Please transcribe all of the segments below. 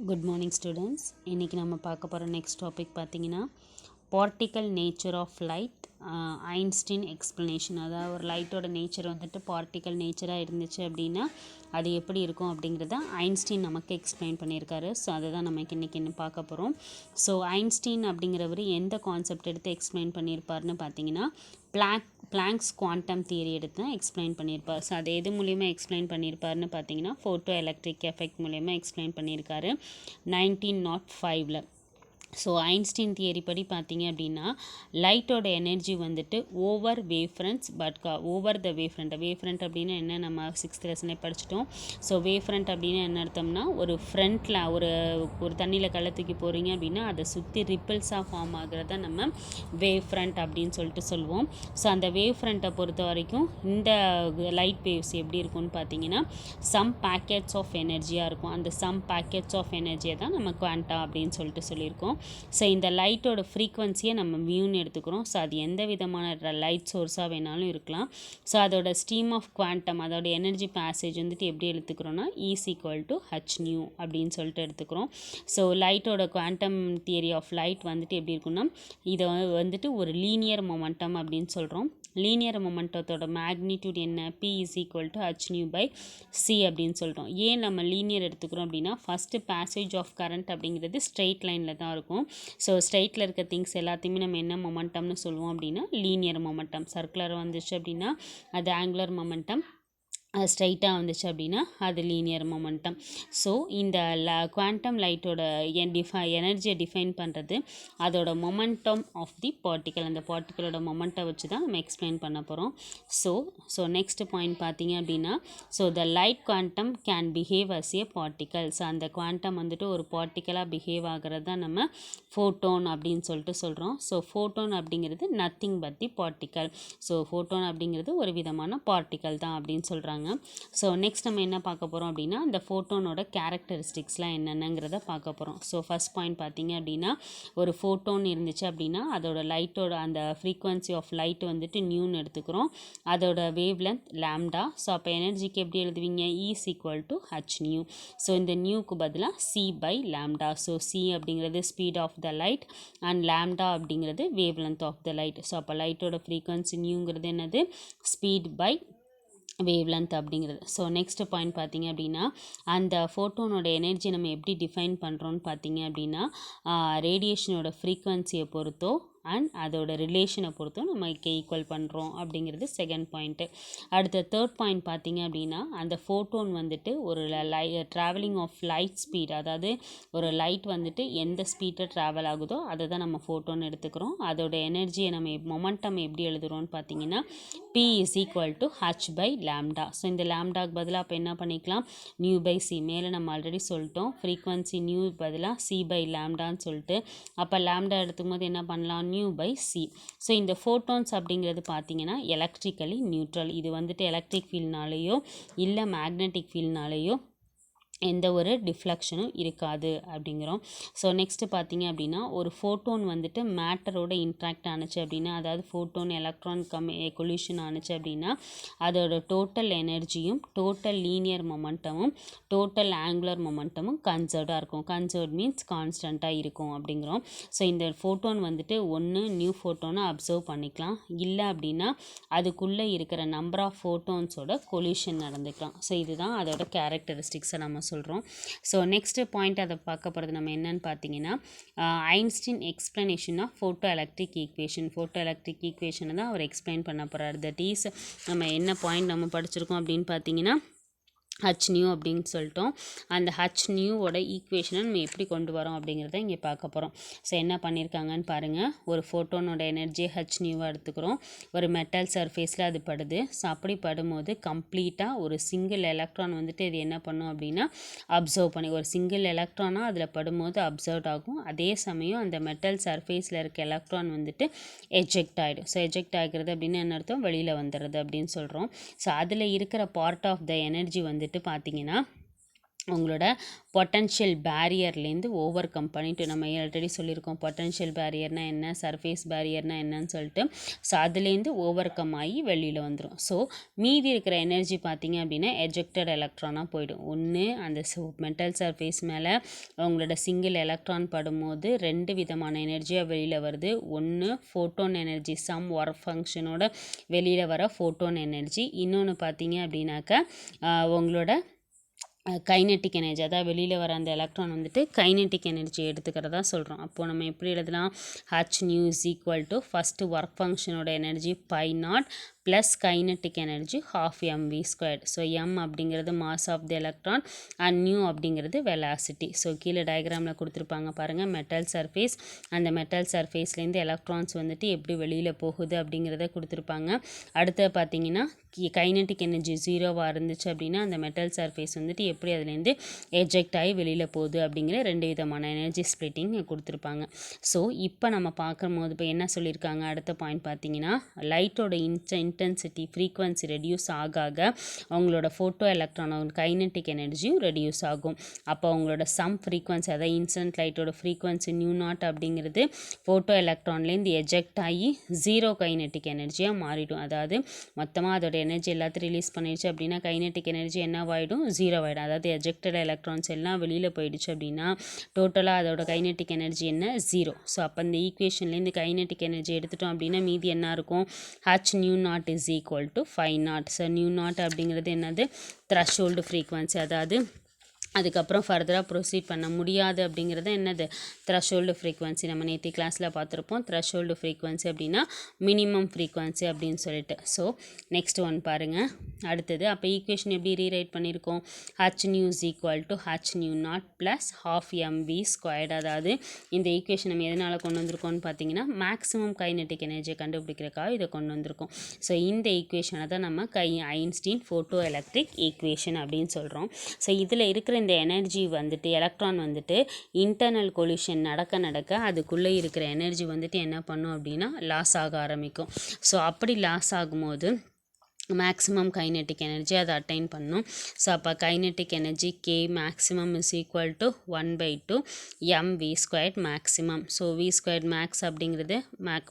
Good morning students. இன்றைக்கி நம்ம பார்க்க போகிற நெக்ஸ்ட் டாபிக் பார்த்திங்கன்னா particle nature of light, Einstein explanation. அதாவது ஒரு லைட்டோட நேச்சர் வந்துட்டு பார்ட்டிக்கல் நேச்சராக இருந்துச்சு அப்படின்னா அது எப்படி இருக்கும் அப்படிங்கிறத ஐன்ஸ்டீன் நமக்கு எக்ஸ்பிளைன் பண்ணியிருக்காரு. ஸோ அதை தான் நமக்கு இன்றைக்கி பார்க்க போகிறோம். ஸோ ஐன்ஸ்டீன் அப்படிங்கிறவர் எந்த கான்செப்ட் எடுத்து எக்ஸ்பிளைன் பண்ணியிருப்பார்னு பார்த்தீங்கன்னா பிளாங்க்ஸ் குவாண்டம் தியரி எடுத்து தான் எக்ஸ்பிளைன் பண்ணியிருப்பார். ஸோ அது எது மூலிமா எக்ஸ்பிளைன் பண்ணியிருப்பார்னு பார்த்தீங்கன்னா ஃபோட்டோ எலக்ட்ரிக் எஃபெக்ட் மூலிமா எக்ஸ்பிளைன் பண்ணியிருக்காரு 1905. ஸோ ஐன்ஸ்டீன் தியரி படி பார்த்தீங்க அப்படின்னா லைட்டோட எனர்ஜி வந்துட்டு over wave friends over the wave front அப்படின்னா என்ன, நம்ம 6th லெசனே படிச்சிட்டோம். ஸோ வேவ் ஃப்ரண்ட் அப்படின்னா என்ன அர்த்தம்னா, ஒரு ஃப்ரண்ட்டில் ஒரு தண்ணியில் கள்ள தூக்கி போகிறீங்க அப்படின்னா அதை சுற்றி ரிப்பிள்ஸாக ஃபார்ம் ஆகிறத நம்ம வேவ் ஃப்ரண்ட் அப்படின்னு சொல்லிட்டு சொல்லுவோம். ஸோ அந்த வேவ் ஃப்ரண்ட்டை பொறுத்த வரைக்கும் இந்த லைட் வேவ்ஸ் எப்படி இருக்கும்னு பார்த்தீங்கன்னா சம் பேக்கெட்ஸ் ஆஃப் எனர்ஜியாக இருக்கும். அந்த சம் பேக்கெட்ஸ் ஆஃப் எனர்ஜியை தான் நம்ம குவாண்டா அப்படின்னு சொல்லிட்டு சொல்லியிருக்கோம். ஸோ இந்த லைட்டோட ஃப்ரீக்வன்சியை நம்ம மியூன்னு எடுத்துக்கிறோம். ஸோ அது எந்த விதமான லைட் சோர்ஸாக வேணாலும் இருக்கலாம். ஸோ அதோட ஸ்ட்ரீம் ஆஃப் குவாண்டம், அதோட எனர்ஜி பேசேஜ் வந்துட்டு எப்படி எடுத்துக்கிறோன்னா E=hν அப்படின்னு சொல்லிட்டு எடுத்துக்கிறோம். ஸோ லைட்டோட குவாண்டம் தியரி ஆஃப் லைட் வந்துட்டு எப்படி இருக்குன்னா, இதை வந்துட்டு ஒரு லீனியர் மொமெண்டம் அப்படின்னு சொல்கிறோம். லீனியர் மொமெண்டத்தோட மேக்னிடியூட் என்ன, P=hν/c அப்படின்னு சொல்கிறோம். ஏன் நம்ம லீனியர் எடுத்துக்கிறோம் அப்படின்னா ஃபஸ்ட்டு பேசேஜ் ஆஃப் கரண்ட் அப்படிங்கிறது ஸ்ட்ரெயிட் லைனில் தான் இருக்கும். ஸோ ஸ்ட்ரெயிட்டில் இருக்க திங்ஸ் எல்லாத்தையுமே நம்ம என்ன மொமெண்டம்னு சொல்லுவோம் அப்படின்னா லீனியர் மொமெண்டம். சர்க்குலர் வந்துச்சு அப்படின்னா அது ஆங்குலர் மொமெண்டம், ஸ்ட்ரைட்டாக வந்துச்சு அப்படின்னா அது லீனியர் மொமெண்டம். ஸோ இந்த குவாண்டம் லைட்டோட எனர்ஜியை டிஃபைன் பண்ணுறது அதோட மொமெண்டம் ஆஃப் தி பார்ட்டிக்கல். அந்த பார்ட்டிக்கலோட மொமெண்ட்டை வச்சு தான் நம்ம எக்ஸ்பிளைன் பண்ண போகிறோம். ஸோ நெக்ஸ்ட் பாயிண்ட் பார்த்தீங்க அப்படின்னா, so the light quantum can behave as a particle. So அந்த குவாண்டம் வந்துட்டு ஒரு பார்ட்டிக்கலாக பிஹேவ் ஆகிறது தான் நம்ம ஃபோட்டோன் அப்படின்னு சொல்லிட்டு சொல்கிறோம். ஸோ ஃபோட்டோன் அப்படிங்கிறது nothing but the particle. So Foton அப்படிங்கிறது ஒரு விதமான பார்ட்டிக்கல் தான் அப்படின்னு சொல்கிறாங்க. ஸோ நெக்ஸ்ட் நம்ம என்ன பார்க்க போகிறோம் அப்படின்னா அந்த ஃபோட்டோனோட கேரக்டரிஸ்டிக்ஸ்லாம் என்னென்னங்கிறத பார்க்க போகிறோம். ஸோ ஃபஸ்ட் பாயிண்ட் பார்த்தீங்க அப்படின்னா, ஒரு ஃபோட்டோன் இருந்துச்சு அப்படின்னா அதோட லைட்டோட அந்த ஃப்ரீக்வன்சி ஆஃப் லைட் வந்துட்டு நியூன்னு எடுத்துக்கிறோம். அதோட வேவ் லென்த் லாம்டா. ஸோ அப்போ எனர்ஜிக்கு எப்படி எழுதுவீங்க, E=hν. ஸோ இந்த நியூக்கு பதிலாக c/λ. ஸோ c அப்படிங்கிறது speed of the light and lambda அப்படிங்கிறது wavelength of the light. So அப்போ லைட்டோட ஃப்ரீக்வன்சி நியூங்கிறது என்னது, ஸ்பீட் பை வேவ் லென்த் அப்படிங்கிறது. ஸோ நெக்ஸ்ட் பாயிண்ட் பார்த்தீங்க அப்படின்னா அந்த ஃபோட்டோனோட எனர்ஜி நம்ம எப்படி டிஃபைன் பண்ணுறோன்னு பார்த்தீங்க அப்படின்னா ரேடியேஷனோட ஃப்ரீக்வன்சியை பொறுத்தோ அண்ட் அதோட ரிலேஷனை பொறுத்தும் நம்ம ஈக்குவல் பண்ணுறோம் அப்படிங்கிறது செகண்ட் பாயிண்ட்டு. அடுத்த தேர்ட் பாயிண்ட் பார்த்தீங்க அப்படின்னா அந்த ஃபோட்டோன் வந்துட்டு ஒரு ட்ராவலிங் ஆஃப் லைட் ஸ்பீட், அதாவது ஒரு லைட் வந்துட்டு எந்த ஸ்பீடில் ட்ராவல் ஆகுதோ அதை தான் நம்ம ஃபோட்டோன்னு எடுத்துக்கிறோம். அதோட எனர்ஜியை நம்ம மொமெண்டம் எப்படி எழுதுகிறோன்னு பார்த்தீங்கன்னா P=h/λ. ஸோ இந்த லாம்டாக்கு பதிலாக அப்போ என்ன பண்ணிக்கலாம், ν/c. மேலே நம்ம ஆல்ரெடி சொல்லிட்டோம் ஃப்ரீக்வன்சி நியூ பதிலாக c/λன்னு சொல்லிட்டு. அப்போ லாம்டா எடுத்துக்கும் போது என்ன பண்ணலாம், ν/c. ஸோ இந்த ஃபோட்டோன்ஸ் அப்படிங்கிறது பார்த்தீங்கன்னா எலக்ட்ரிக்கலி நியூட்ரல். இது வந்துட்டு எலக்ட்ரிக் ஃபீல்ட்னாலேயோ இல்லை மேக்னெட்டிக் ஃபீல்ட்னாலேயோ எந்த ஒரு டிஃப்ளெக்ஷனும் இருக்காது அப்படிங்கிறோம். ஸோ நெக்ஸ்ட்டு பார்த்தீங்க அப்படின்னா ஒரு ஃபோட்டோன் வந்துட்டு மேட்டரோட இன்ட்ராக்ட் ஆணுச்சு அப்படின்னா, அதாவது ஃபோட்டோன் எலக்ட்ரான் கொலிஷன் ஆணுச்சு அப்படின்னா அதோட டோட்டல் எனர்ஜியும் டோட்டல் லீனியர் மொமெண்டமும் டோட்டல் ஆங்குலர் மொமெண்டமும் கன்சர்வ்டாக இருக்கும். கன்சர்வ்ட் மீன்ஸ் கான்ஸ்டண்ட்டாக இருக்கும் அப்படிங்கிறோம். ஸோ இந்த ஃபோட்டோன் வந்துட்டு ஒன்று நியூ ஃபோட்டோனை அப்சர்வ் பண்ணிக்கலாம், இல்லை அப்படின்னா அதுக்குள்ளே இருக்கிற நம்பர் ஆஃப் ஃபோட்டோன்ஸோட கொலிஷன் நடந்துக்கலாம். ஸோ இதுதான் அதோட கேரக்டரிஸ்டிக்ஸை நம்ம சொல்கிறோம். ஸோ நெக்ஸ்ட்டு பாயிண்ட் அதை பார்க்க போகிறது நம்ம என்னன்னு பார்த்தீங்கன்னா Einstein explanation of photo electric equation. Photo electric ஈக்குவேஷனை தான் அவர் எக்ஸ்பிளைன் பண்ண போகிறார். தட் இஸ் நம்ம என்ன பாயிண்ட் நம்ம படிச்சிருக்கோம் அப்படின்னு பார்த்தீங்கன்னா hν அப்படின்னு சொல்லிட்டோம். அந்த hνவோட ஈக்குவேஷனை நம்ம எப்படி கொண்டு வரோம் அப்படிங்கிறத இங்கே பார்க்க போகிறோம். ஸோ என்ன பண்ணியிருக்காங்கன்னு பாருங்கள், ஒரு ஃபோட்டோனோட எனர்ஜியை hνவாக எடுத்துக்கிறோம். ஒரு மெட்டல் சர்ஃபேஸில் அது படுது. ஸோ அப்படி படும்போது கம்ப்ளீட்டாக ஒரு சிங்கிள் எலக்ட்ரான் வந்துட்டு இது என்ன பண்ணும் அப்படின்னா அப்சர்வ் பண்ணி, ஒரு சிங்கிள் எலக்ட்ரானாக அதில் படும்போது அப்சர்வ் ஆகும். அதே சமயம் அந்த மெட்டல் சர்ஃபேஸில் இருக்க எலக்ட்ரான் வந்துட்டு எஜெக்ட் ஆகிடும். ஸோ எஜெக்ட் ஆகிறது அப்படின்னு என்ன அர்த்தம், வெளியில் வந்துடுறது அப்படின்னு சொல்கிறோம். ஸோ அதில் இருக்கிற பார்ட் ஆஃப் த எனர்ஜி வந்துட்டு பார்த்தீங்கன்னா உங்களோட பொட்டன்ஷியல் பேரியர்லேருந்து ஓவர் கம் பண்ணிட்டு நம்ம ஆல்ரெடி சொல்லியிருக்கோம் பொட்டன்ஷியல் பேரியர்னால் என்ன, சர்ஃபேஸ் பேரியர்னால் என்னன்னு சொல்லிட்டு. ஸோ அதுலேருந்து ஓவர் கம் ஆகி வெளியில் வந்துடும். ஸோ மீதி இருக்கிற எனர்ஜி பார்த்திங்க அப்படின்னா எஜெக்டட் எலக்ட்ரானாக போயிடும். ஒன்று அந்த மெட்டல் சர்ஃபேஸ் மேலே உங்களோட சிங்கிள் எலக்ட்ரான் படும்போது 2 விதமான எனர்ஜியாக வெளியில் வருது. ஒன்று ஃபோட்டோன் எனர்ஜி, சம் ஒர்க் ஃபங்க்ஷனோட வெளியில் வர ஃபோட்டோன் எனர்ஜி. இன்னொன்று பார்த்தீங்க அப்படின்னாக்கா உங்களோட கைனெட்டிக் எனர்ஜி, அதாவது வெளியில் வர அந்த எலக்ட்ரான் வந்துட்டு கைனெட்டிக் எனர்ஜி எடுத்துக்கிறதா சொல்கிறோம். அப்போது நம்ம எப்படி எழுதலாம், h nu is equal to first work ஃபங்க்ஷனோட energy π0 plus kinetic energy ½ mv². So m அப்படிங்கிறது mass of the electron and nu அப்படிங்கிறது வெலாசிட்டி. ஸோ கீழே டயக்ராமில் கொடுத்துருப்பாங்க பாருங்கள், மெட்டல் சர்ஃபேஸ். அந்த மெட்டல் சர்ஃபேஸ்லேருந்து எலக்ட்ரான்ஸ் வந்துட்டு எப்படி வெளியில் போகுது அப்படிங்கிறத கொடுத்துருப்பாங்க. அடுத்து பார்த்தீங்கன்னா கைனெட்டிக் எனர்ஜி 0வாக இருந்துச்சு அப்படின்னா அந்த மெட்டல் சர்ஃபேஸ் வந்துட்டு எப்படி அதுலேருந்து எஜெக்ட் ஆகி வெளியில் போகுது அப்படிங்கிற 2 விதமான எனர்ஜி ஸ்ப்ளிட்டிங் கொடுத்துருப்பாங்க. ஸோ இப்போ நம்ம பார்க்கும்போது இப்போ என்ன சொல்லியிருக்காங்க, அடுத்த பாயிண்ட் பார்த்தீங்கன்னா லைட்டோட இன்டென்சிட்டி ஃப்ரீக்வன்சி ரெடியூஸ் ஆக அவங்களோட ஃபோட்டோ எலக்ட்ரானோட கைனெட்டிக் எனர்ஜியும் ரெடியூஸ் ஆகும். அப்போ அவங்களோட சம் ஃப்ரீக்வன்சி, அதாவது இன்சிடென்ட் லைட்டோட ஃப்ரீக்வன்சி μ0 அப்படிங்கிறது ஃபோட்டோ எலக்ட்ரான்லேருந்து எஜெக்ட் ஆகி 0 கைனெட்டிக் எனர்ஜியாக மாறிடும். அதாவது மொத்தமாக அதோட எனர்ஜி எல்லாத்தையும் ரிலீஸ் பண்ணிடுச்சு அப்படின்னா கைனெட்டிக் எனர்ஜி என்னவாயிடும், 0 ஆகிடும். அதாவது எஜெக்டட் எலக்ட்ரான்ஸ் எல்லாம் வெளியில் போயிடுச்சு அப்படின்னா டோட்டலாக அதோட கைனெட்டிக் எனர்ஜி என்ன, 0. ஸோ அப்போ இந்த ஈக்குவேஷன்லேருந்து கைனெட்டிக் எனர்ஜி எடுத்துட்டோம் அப்படின்னா மீதி என்ன இருக்கும், h nu naught is equal to phi naught. So nu naught அப்படிங்கிறது என்னது, த்ரெஷ்ஹோல்டு ஃப்ரீக்வன்சி. அதாவது அதுக்கப்புறம் ஃபர்தராக ப்ரொசீட் பண்ண முடியாது அப்படிங்கிறது என்னது, த்ரெஷ்ஹோல்டு ஃப்ரீக்வன்சி. நம்ம நேற்று கிளாஸில் பார்த்துருப்போம். த்ரெஷ்ஹோல்டு ஃப்ரீக்வன்சி அப்படின்னா மினிமம் ஃப்ரீக்வன்சி அப்படின்னு சொல்லிட்டு. ஸோ நெக்ஸ்ட் ஒன் பாருங்கள், அடுத்தது. அப்போ ஈக்குவேஷன் எப்படி ரீரைட் பண்ணியிருக்கோம், h nu is equal to h nu naught plus ½ mv². அதாவது இந்த ஈக்குவேஷன் நம்ம எதனால் கொண்டு வந்திருக்கோம்னு பார்த்தீங்கன்னா மேக்ஸிமம் கைனெட்டிக் எனர்ஜியை கண்டுபிடிக்கிறதுக்காக இதை கொண்டு வந்திருக்கோம். ஸோ இந்த ஈக்குவேஷனை தான் நம்ம ஐன்ஸ்டீன் ஃபோட்டோ எலக்ட்ரிக் ஈக்குவேஷன் அப்படின்னு சொல்கிறோம். ஸோ இதில் இருக்கிற இந்த எனர்ஜி வந்துட்டு எலக்ட்ரான் வந்துட்டு இன்டர்னல் கொலிஷன் நடக்க அதுக்குள்ளே இருக்கிற எனர்ஜி வந்துட்டு என்ன பண்ணும் அப்படின்னா லாஸ் ஆக ஆரம்பிக்கும். ஸோ அப்படி லாஸ் ஆகும்போது மேக்ஸிமம் கைனெட்டிக் எனர்ஜி அதை அட்டைன் பண்ணும். ஸோ அப்போ kinetic energy K maximum is equal to 1/2 mv² maximum. So v² max அப்படிங்கிறது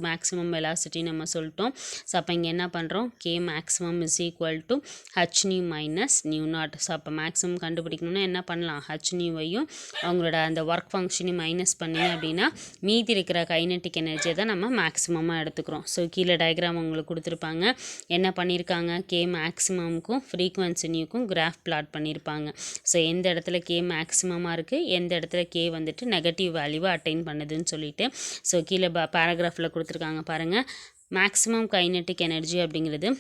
மேக்ஸிமம் வெலாசிட்டி நம்ம சொல்லிட்டோம். ஸோ அப்போ இங்கே என்ன பண்ணுறோம், K maximum is equal to h nu minus nu naught. So அப்போ மேக்ஸிமம் கண்டுபிடிக்கணும்னா என்ன பண்ணலாம், h nuவையும் அவங்களோட அந்த ஒர்க் ஃபங்க்ஷனையும் மைனஸ் பண்ணிங்க அப்படின்னா மீதி இருக்கிற கைனெட்டிக் எனர்ஜியை தான் நம்ம மேக்ஸிமமாக எடுத்துக்கிறோம். ஸோ கீழே டயக்ராம் உங்களுக்கு கொடுத்துருப்பாங்க, என்ன பண்ணியிருக்காங்க, K மேக்ஸிமமுக்கும் ஃப்ரீக்வன்சி நியூக்கும் கிராஃப் பிளாட் பண்ணியிருப்பாங்க. ஸோ எந்த இடத்துல K மேக்ஸிமமாக இருக்குது, எந்த இடத்துல K வந்துட்டு நெகட்டிவ் வேல்யூவை அட்டைன் பண்ணுதுன்னு சொல்லிட்டு. ஸோ கீழே பேராகிராஃபில் கொடுத்துருக்காங்க பாருங்கள், மேக்ஸிமம் கைனெட்டிக் எனர்ஜி அப்படிங்கிறது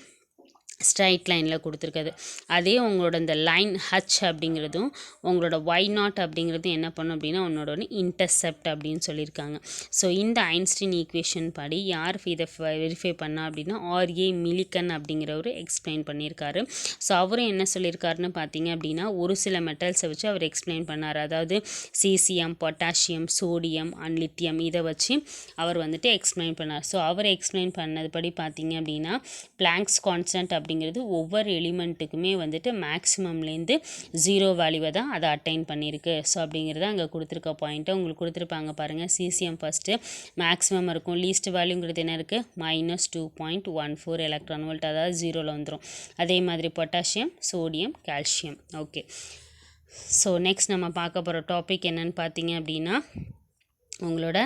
ஸ்ட்ரைட் லைனில் கொடுத்துருக்குது. அதே உங்களோட இந்த லைன் ஹச் அப்படிங்கிறதும் உங்களோட y0 அப்படிங்கிறதும் என்ன பண்ணும் அப்படின்னா உன்னோட இன்டர்செப்ட் அப்படின்னு சொல்லியிருக்காங்க. ஸோ இந்த ஐன்ஸ்டீன் ஈக்குவேஷன் படி யார் இதை வெரிஃபை பண்ணா அப்படின்னா R.A. மில்லிகன் அப்படிங்கிறவர் எக்ஸ்பிளைன் பண்ணியிருக்காரு. ஸோ அவரும் என்ன சொல்லியிருக்காருன்னு பார்த்தீங்க அப்படின்னா ஒரு சில மெட்டல்ஸை வச்சு அவர் எக்ஸ்பிளைன் பண்ணார். அதாவது caesium, potassium, sodium and lithium இதை வச்சு அவர் வந்துட்டு எக்ஸ்பிளைன் பண்ணார். ஸோ அவர் எக்ஸ்பிளைன் பண்ணது படி பார்த்தீங்க அப்படின்னா பிளாங்க்ஸ் கான்ஸ்டன்ட் அப்படிங்கிறது ஒவ்வொரு எலிமெண்ட்டுக்குமே வந்துட்டு மேக்ஸிமம்லேருந்து 0 வேல்யூவை தான் அதை அட்டைன் பண்ணியிருக்கு. ஸோ அப்படிங்கிறத அங்கே கொடுத்துருக்க பாயிண்ட்டை உங்களுக்கு கொடுத்துருப்பாங்க பாருங்கள். சிசிஎம் ஃபஸ்ட்டு மேக்ஸிமம் இருக்கும், லீஸ்ட் வேல்யூங்கிறது என்ன இருக்குது, -2.14 எலக்ட்ரான் வோல்ட், அதாவது 0ல் வந்துடும். அதே மாதிரி potassium, sodium, calcium. Okay, so next நம்ம பார்க்க போகிற டாபிக் என்னன்னு பார்த்தீங்க அப்படின்னா உங்களோட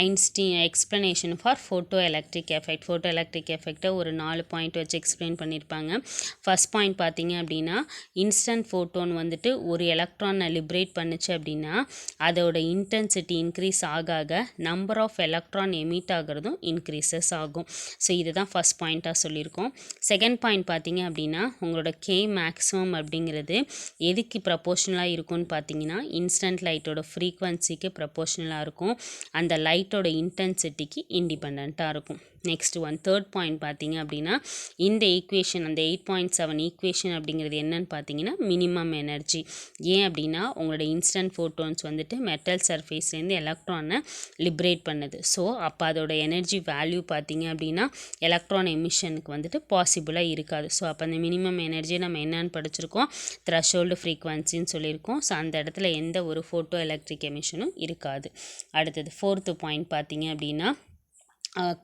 Einstein explanation for photoelectric effect. Photoelectric எஃபெக்டை ஒரு 4 பாயிண்ட் வச்சு எக்ஸ்பிளைன் பண்ணியிருப்பாங்க. ஃபஸ்ட் பாயிண்ட் பார்த்தீங்க அப்படின்னா இன்ஸ்டன்ட் ஃபோட்டோன் வந்துட்டு ஒரு எலக்ட்ரானை லிபரேட் பண்ணுச்சு அப்படின்னா அதோட இன்டென்சிட்டி இன்க்ரீஸ் ஆக நம்பர் ஆஃப் எலக்ட்ரான் எமிட் ஆகிறதும் இன்க்ரீசஸ் ஆகும். ஸோ இதுதான் ஃபஸ்ட் பாயிண்ட்டாக சொல்லியிருக்கோம். செகண்ட் பாயிண்ட் பார்த்தீங்க அப்படின்னா உங்களோட K மேக்ஸிமம் அப்படிங்கிறது எதுக்கு ப்ரப்போர்ஷனலாக இருக்கும்னு பார்த்தீங்கன்னா இன்ஸ்டன்ட் லைட்டோட ஃப்ரீக்வன்சிக்கு ப்ரப்போர்ஷனலாக இருக்கும், அந்த லைட்டோட இன்டென்சிட்டிக்கு இண்டிபெண்ட்டாக இருக்கும். நெக்ஸ்ட் ஒன் தேர்ட் பாயிண்ட் பார்த்தீங்க அப்படின்னா இந்த ஈக்குவேஷன் அந்த 8.7 ஈக்குவேஷன் அப்படிங்கிறது என்னன்னு பார்த்தீங்கன்னா மினிமம் எனர்ஜி. ஏன் அப்படின்னா உங்களோட இன்ஸ்டன்ட் ஃபோட்டான்ஸ் வந்துட்டு மெட்டல் சர்ஃபேஸ்லேருந்து எலக்ட்ரானை லிபரேட் பண்ணுது. ஸோ அப்போ அதோட எனர்ஜி வேல்யூ பார்த்தீங்க அப்படின்னா எலக்ட்ரான் எமிஷனுக்கு வந்துட்டு பாசிபிளாக இருக்காது. ஸோ அப்போ அந்த மினிமம் எனர்ஜி நம்ம என்னன்னு படிச்சிருக்கோம், த்ரெஷோல்டு ஃப்ரீக்வன்சின்னு சொல்லியிருக்கோம். ஸோ அந்த இடத்துல எந்த ஒரு ஃபோட்டோ எலக்ட்ரிக் எமிஷனும் இருக்காது. அடுத்தது ஃபோர்த்து பாயிண்ட் பார்த்தீங்க அப்படின்னா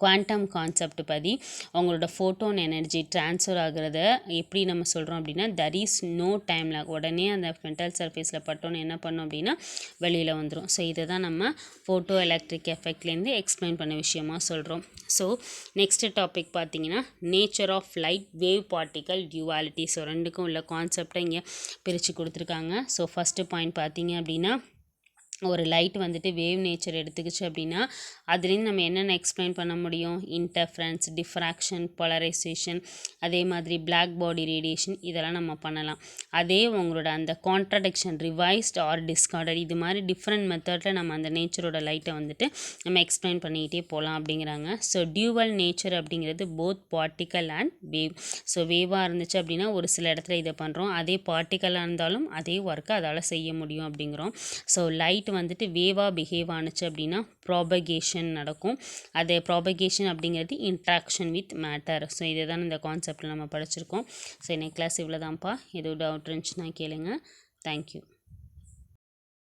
குவாண்டம் கான்செப்ட் பற்றி அவங்களோட ஃபோட்டோன் எனர்ஜி ட்ரான்ஸ்ஃபர் ஆகிறத எப்படி நம்ம சொல்கிறோம் அப்படின்னா தர் இஸ் நோ டைமில் உடனே அந்த மெட்டல் சர்ஃபேஸில் பட்டோன்னு என்ன பண்ணோம் அப்படின்னா வெளியில் வந்துடும். ஸோ இதை தான் நம்ம ஃபோட்டோ எலக்ட்ரிக் எஃபெக்ட்லேருந்து எக்ஸ்பிளைன் பண்ண விஷயமா சொல்கிறோம். ஸோ நெக்ஸ்ட் டாபிக் பார்த்தீங்கன்னா nature of light wave particle duality. So ரெண்டுக்கும் உள்ள கான்செப்டை இங்கே பிரித்து கொடுத்துருக்காங்க. ஸோ ஃபஸ்ட்டு பாயிண்ட் பார்த்தீங்க அப்படின்னா ஒரு லைட் வந்துட்டு வேவ் நேச்சர் எடுத்துக்கிச்சு அப்படின்னா அதுலேருந்து நம்ம என்னென்ன எக்ஸ்பிளைன் பண்ண முடியும், இன்டர்ஃபரன்ஸ், டிஃப்ராக்ஷன், போலரைசேஷன், அதே மாதிரி பிளாக் பாடி ரேடியேஷன், இதெல்லாம் நம்ம பண்ணலாம். அதே உங்களோட அந்த கான்ட்ரடிக்ஷன், ரிவைஸ்ட் ஆர் டிஸ்கார்டட், இது மாதிரி டிஃப்ரெண்ட் மெத்தடில் நம்ம அந்த நேச்சரோட லைட்டை வந்துட்டு நம்ம எக்ஸ்பிளைன் பண்ணிக்கிட்டே போகலாம் அப்படிங்கிறாங்க. ஸோ டியூவல் நேச்சர் அப்படிங்கிறது both particle and wave. So வேவாக இருந்துச்சு அப்படின்னா ஒரு சில இடத்துல இதை பண்ணுறோம், அதே பார்ட்டிக்கலாக இருந்தாலும் அதே ஒர்க்கை அதால் செய்ய முடியும் அப்படிங்கிறோம். ஸோ லைட் வந்துட்டு வேவாக பிஹேவ் ஆணுச்சு அப்படின்னா ப்ராபகேஷன் நடக்கும். அது ப்ராபகேஷன் அப்படிங்கிறது இன்ட்ராக்ஷன் வித் மேட்டர். ஸோ இதை தான் இந்த கான்செப்டில் நம்ம படிச்சிருக்கோம். ஸோ இன்னைக்கு கிளாஸ் இவ்வளோ தான்ப்பா. எதுவும் டவுட் இருந்துச்சுன்னா கேளுங்க. தேங்க்யூ.